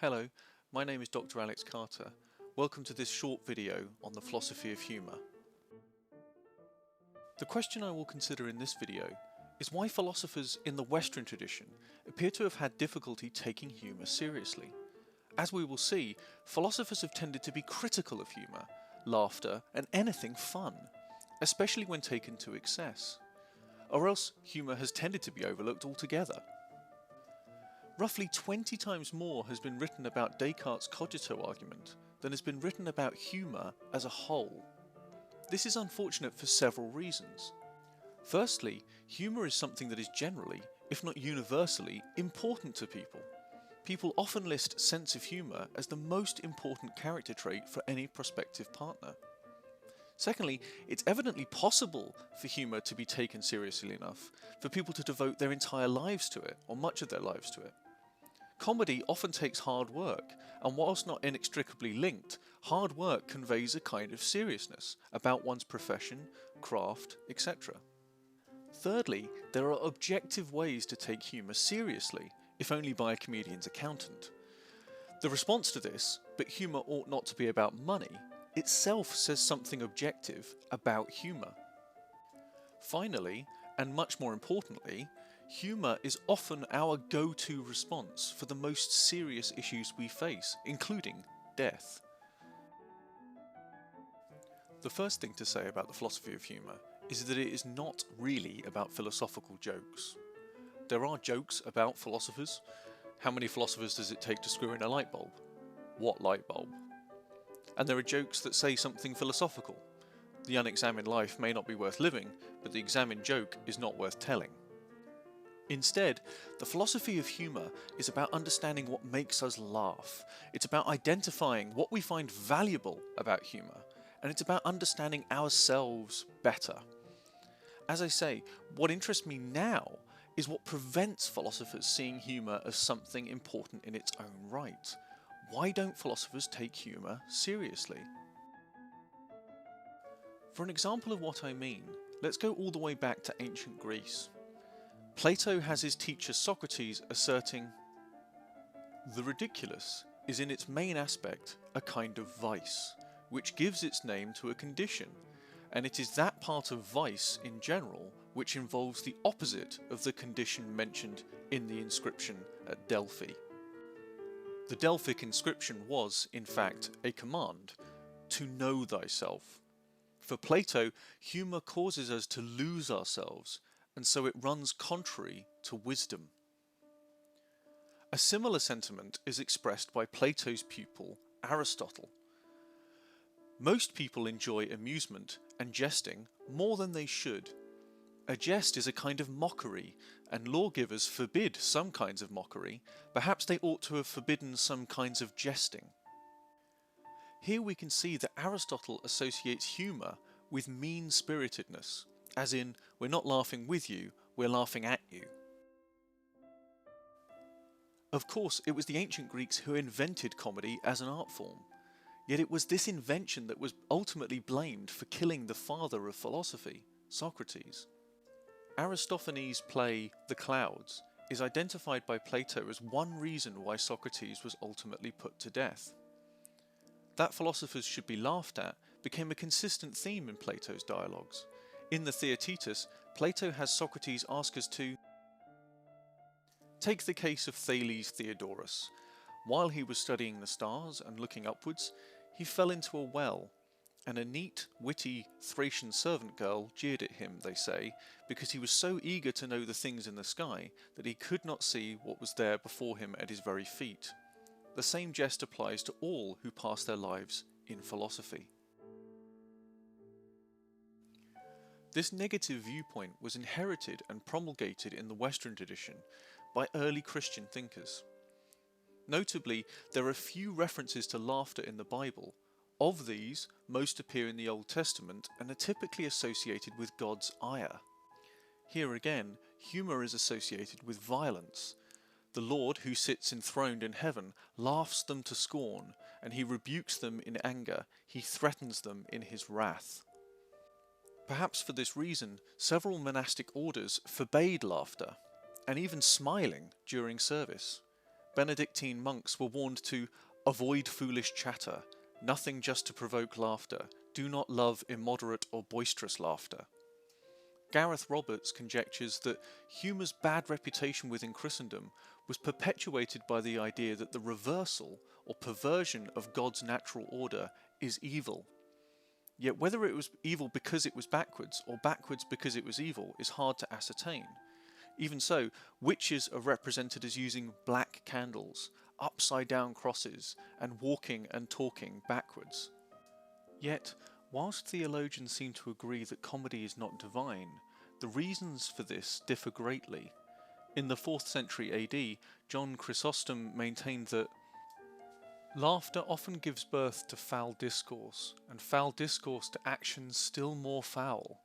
Hello, my name is Dr. Alex Carter. Welcome to this short video on the philosophy of humour. The question I will consider in this video is why philosophers in the Western tradition appear to have had difficulty taking humour seriously. As we will see, philosophers have tended to be critical of humour, laughter and anything fun, especially when taken to excess. Or else humour has tended to be overlooked altogether. Roughly 20 times more has been written about Descartes' cogito argument than has been written about humour as a whole. This is unfortunate for several reasons. Firstly, humour is something that is generally, if not universally, important to people. People often list sense of humour as the most important character trait for any prospective partner. Secondly, it's evidently possible for humour to be taken seriously enough for people to devote their entire lives to it, or much of their lives to it. Comedy often takes hard work, and whilst not inextricably linked, hard work conveys a kind of seriousness about one's profession, craft, etc. Thirdly, there are objective ways to take humour seriously, if only by a comedian's accountant. The response to this, but humour ought not to be about money, itself says something objective about humour. Finally, and much more importantly, humour is often our go-to response for the most serious issues we face, including death. The first thing to say about the philosophy of humour is that it is not really about philosophical jokes. There are jokes about philosophers. How many philosophers does it take to screw in a light bulb? What light bulb? And there are jokes that say something philosophical. The unexamined life may not be worth living, but the examined joke is not worth telling. Instead, the philosophy of humour is about understanding what makes us laugh. It's about identifying what we find valuable about humour, and it's about understanding ourselves better. As I say, what interests me now is what prevents philosophers seeing humour as something important in its own right. Why don't philosophers take humour seriously? For an example of what I mean, let's go all the way back to ancient Greece. Plato has his teacher Socrates asserting, "The ridiculous is in its main aspect a kind of vice, which gives its name to a condition, and it is that part of vice in general which involves the opposite of the condition mentioned in the inscription at Delphi." The Delphic inscription was, in fact, a command, to know thyself. For Plato, humour causes us to lose ourselves, and so it runs contrary to wisdom. A similar sentiment is expressed by Plato's pupil, Aristotle. Most people enjoy amusement and jesting more than they should. A jest is a kind of mockery, and lawgivers forbid some kinds of mockery. Perhaps they ought to have forbidden some kinds of jesting. Here we can see that Aristotle associates humour with mean-spiritedness, as in, we're not laughing with you, we're laughing at you. Of course, it was the ancient Greeks who invented comedy as an art form, yet it was this invention that was ultimately blamed for killing the father of philosophy, Socrates. Aristophanes' play The Clouds is identified by Plato as one reason why Socrates was ultimately put to death. That philosophers should be laughed at became a consistent theme in Plato's dialogues. In the Theaetetus, Plato has Socrates ask us to take the case of Thales Theodorus. While he was studying the stars and looking upwards, he fell into a well, and a neat, witty Thracian servant girl jeered at him, they say, because he was so eager to know the things in the sky that he could not see what was there before him at his very feet. The same jest applies to all who pass their lives in philosophy. This negative viewpoint was inherited and promulgated in the Western tradition by early Christian thinkers. Notably, there are few references to laughter in the Bible. Of these, most appear in the Old Testament and are typically associated with God's ire. Here again, humour is associated with violence. The Lord, who sits enthroned in heaven, laughs them to scorn, and he rebukes them in anger, he threatens them in his wrath. Perhaps for this reason, several monastic orders forbade laughter, and even smiling during service. Benedictine monks were warned to avoid foolish chatter, nothing just to provoke laughter, do not love immoderate or boisterous laughter. Gareth Roberts conjectures that humour's bad reputation within Christendom was perpetuated by the idea that the reversal or perversion of God's natural order is evil. Yet whether it was evil because it was backwards or backwards because it was evil is hard to ascertain. Even so, witches are represented as using black candles, upside down crosses, and walking and talking backwards. Yet, whilst theologians seem to agree that comedy is not divine, the reasons for this differ greatly. In the 4th century AD, John Chrysostom maintained that laughter often gives birth to foul discourse, and foul discourse to actions still more foul.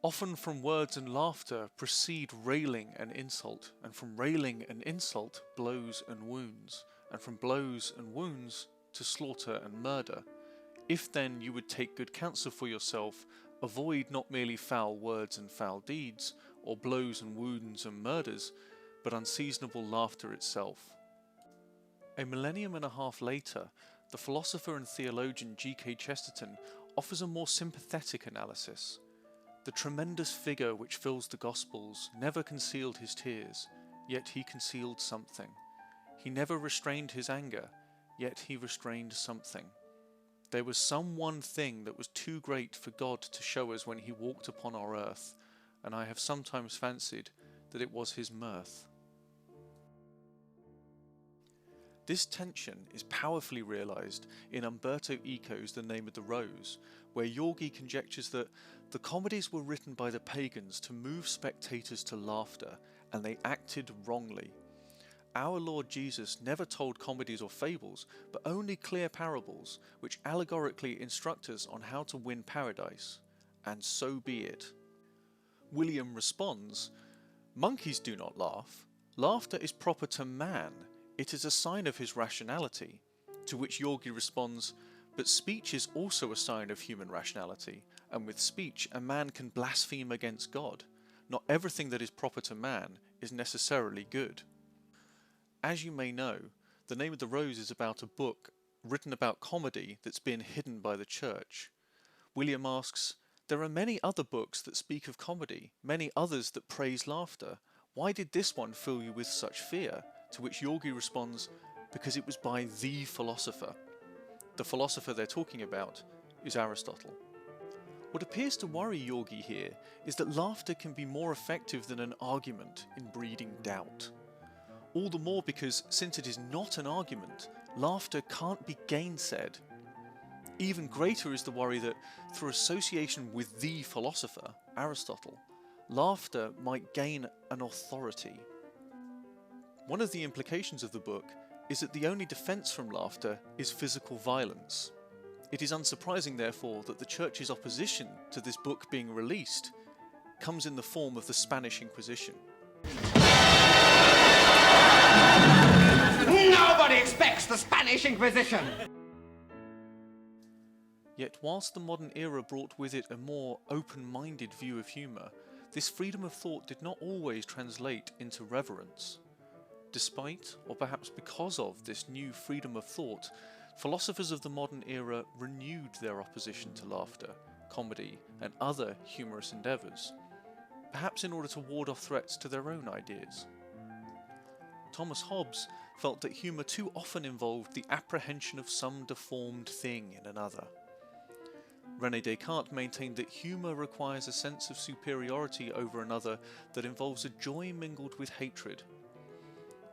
Often from words and laughter proceed railing and insult, and from railing and insult blows and wounds, and from blows and wounds to slaughter and murder. If then you would take good counsel for yourself, avoid not merely foul words and foul deeds, or blows and wounds and murders, but unseasonable laughter itself. A millennium and a half later, the philosopher and theologian G.K. Chesterton offers a more sympathetic analysis. The tremendous figure which fills the Gospels never concealed his tears, yet he concealed something. He never restrained his anger, yet he restrained something. There was some one thing that was too great for God to show us when he walked upon our earth, and I have sometimes fancied that it was his mirth. This tension is powerfully realised in Umberto Eco's The Name of the Rose, where Yorgi conjectures that the comedies were written by the pagans to move spectators to laughter, and they acted wrongly. Our Lord Jesus never told comedies or fables, but only clear parables, which allegorically instruct us on how to win paradise. And so be it. William responds, "Monkeys do not laugh. Laughter is proper to man. It is a sign of his rationality." To which Yorgi responds, "But speech is also a sign of human rationality, and with speech a man can blaspheme against God. Not everything that is proper to man is necessarily good." As you may know, The Name of the Rose is about a book written about comedy that's been hidden by the church. William asks, "There are many other books that speak of comedy, many others that praise laughter. Why did this one fill you with such fear?" To which Yorgi responds, "Because it was by the philosopher." The philosopher they're talking about is Aristotle. What appears to worry Yorgi here is that laughter can be more effective than an argument in breeding doubt. All the more because, since it is not an argument, laughter can't be gainsaid. Even greater is the worry that, through association with the philosopher, Aristotle, laughter might gain an authority. One of the implications of the book is that the only defence from laughter is physical violence. It is unsurprising, therefore, that the Church's opposition to this book being released comes in the form of the Spanish Inquisition. Nobody expects the Spanish Inquisition! Yet whilst the modern era brought with it a more open-minded view of humour, this freedom of thought did not always translate into reverence. Despite, or perhaps because of, this new freedom of thought, philosophers of the modern era renewed their opposition to laughter, comedy, and other humorous endeavours, perhaps in order to ward off threats to their own ideas. Thomas Hobbes felt that humour too often involved the apprehension of some deformed thing in another. René Descartes maintained that humour requires a sense of superiority over another that involves a joy mingled with hatred.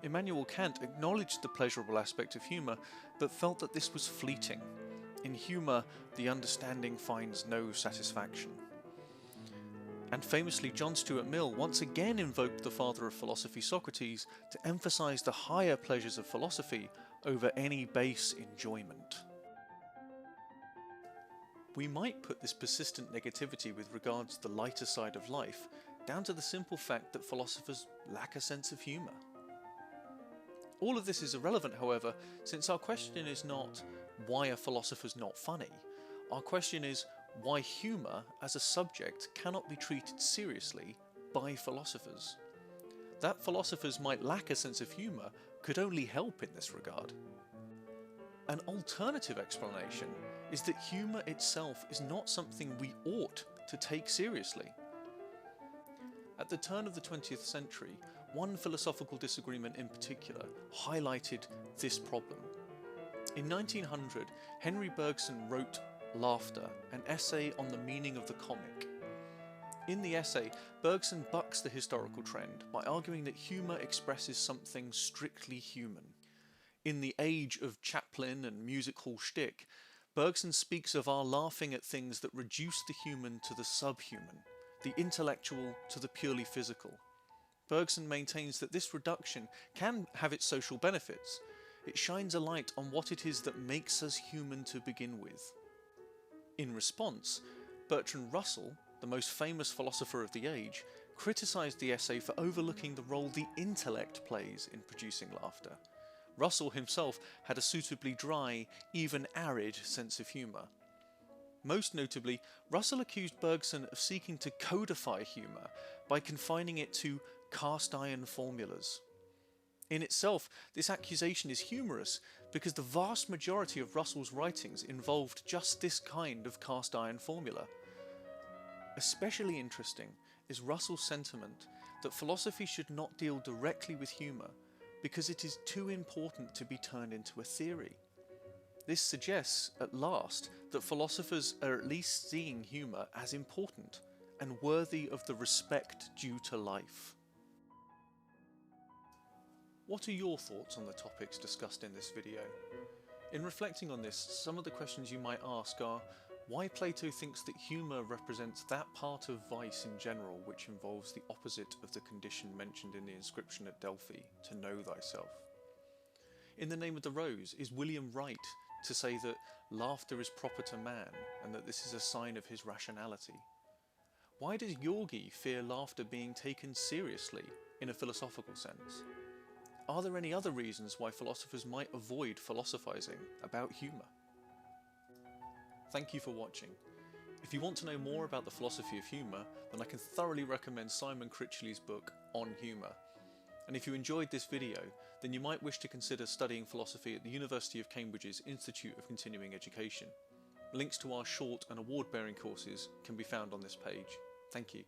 Immanuel Kant acknowledged the pleasurable aspect of humour, but felt that this was fleeting. In humour, the understanding finds no satisfaction. And famously, John Stuart Mill once again invoked the father of philosophy, Socrates, to emphasise the higher pleasures of philosophy over any base enjoyment. We might put this persistent negativity with regards to the lighter side of life down to the simple fact that philosophers lack a sense of humour. All of this is irrelevant, however, since our question is not, why are philosophers not funny? Our question is, why humour as a subject cannot be treated seriously by philosophers. That philosophers might lack a sense of humour could only help in this regard. An alternative explanation is that humour itself is not something we ought to take seriously. At the turn of the 20th century, one philosophical disagreement in particular highlighted this problem. In 1900, Henry Bergson wrote Laughter, an essay on the meaning of the comic. In the essay, Bergson bucks the historical trend by arguing that humour expresses something strictly human. In the age of Chaplin and music hall shtick, Bergson speaks of our laughing at things that reduce the human to the subhuman, the intellectual to the purely physical. Bergson maintains that this reduction can have its social benefits. It shines a light on what it is that makes us human to begin with. In response, Bertrand Russell, the most famous philosopher of the age, criticised the essay for overlooking the role the intellect plays in producing laughter. Russell himself had a suitably dry, even arid sense of humour. Most notably, Russell accused Bergson of seeking to codify humour by confining it to cast-iron formulas. In itself, this accusation is humorous because the vast majority of Russell's writings involved just this kind of cast-iron formula. Especially interesting is Russell's sentiment that philosophy should not deal directly with humour because it is too important to be turned into a theory. This suggests, at last, that philosophers are at least seeing humour as important and worthy of the respect due to life. What are your thoughts on the topics discussed in this video? In reflecting on this, some of the questions you might ask are: why Plato thinks that humour represents that part of vice in general which involves the opposite of the condition mentioned in the inscription at Delphi, to know thyself? In The Name of the Rose, is William right to say that laughter is proper to man and that this is a sign of his rationality? Why does Yorgi fear laughter being taken seriously in a philosophical sense? Are there any other reasons why philosophers might avoid philosophizing about humour? Thank you for watching. If you want to know more about the philosophy of humour, then I can thoroughly recommend Simon Critchley's book On Humour. And if you enjoyed this video, then you might wish to consider studying philosophy at the University of Cambridge's Institute of Continuing Education. Links to our short and award-bearing courses can be found on this page. Thank you.